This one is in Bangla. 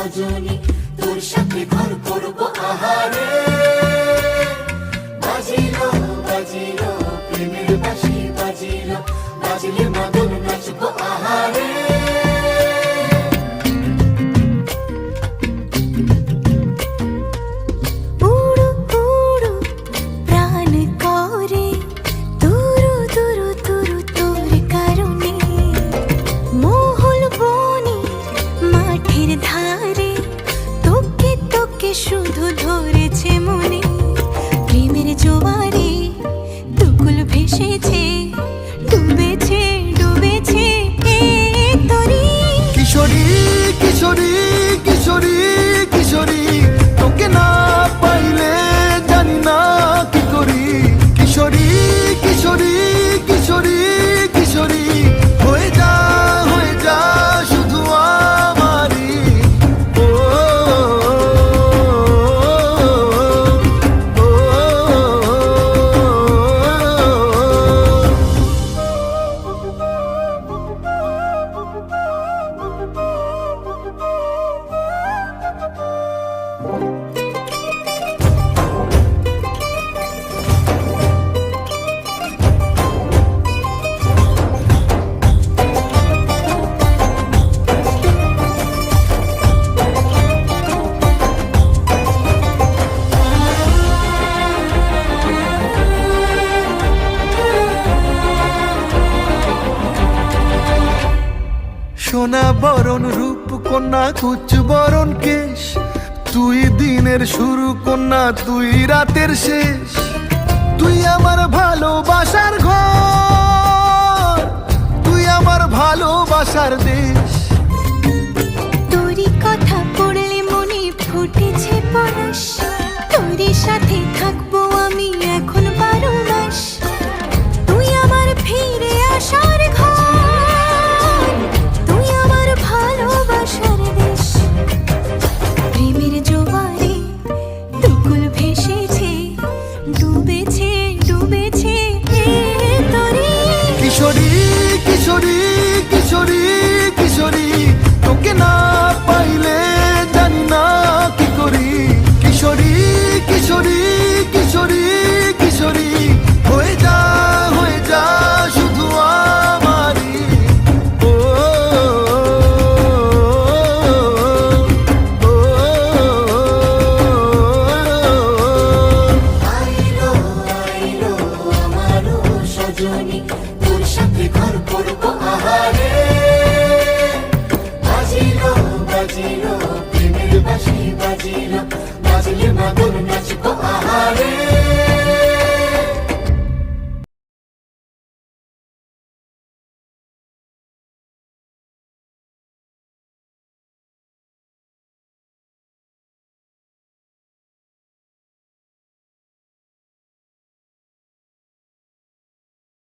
সজনী, তোর সাথে ঘর করবো আহারে। বাজিলো বাজিলো প্রেমের বাঁশি, বাজিলো বাজলে মদন নাচবো আহারে। শুধু ধরেছে মনে প্রেমের জোয়ারে, দুকুল ভেসেছে, ডুবেছে ডুবেছে তরি। কিশোরী কিশোরী কিশোরী কিশোরী, তোকে না পাইলে জানি না কি করি। কিশোরী কিশোরী কিশোরী কিশোরী, হয়ে যা শুধু আমারই। সোনা বরণ রূপ কন্যা, কুচ বরণ কেশ, তুই দিনের শুরু কন্যা, তুই রাতের শেষ। তুই আমার ভালোবাসার ঘর, তুই আমার ভালোবাসার দেশ। তোরই কথা পড়লে মনে ফুটেছে পরশ, তোরই সাথে থাকবো আমি এখন 12 মাস। তুই আমার ফিরে আসার ঘর, তুই আমার ভালোবাসার দেশ। প্রেমের জোয়ারে দুকুল ভেসেছে, ডুবেছে ডুবেছে তরি। কিশোরী কিশোরী কিশোরী কিশোরী, তোকে না পাইলে জানি না কি করি। কিশোরী কিশোরী কিশোরী কিশোরী, হয়ে যা শুধু আমারই। ও আইলো আইলো আমারও সজনী, তোর সাথে ঘর করবো আহারে। বাজিলো বাজিলো প্রেমের বাঁশি, বাজিলো বাজলে মদন নাচবো আহারে।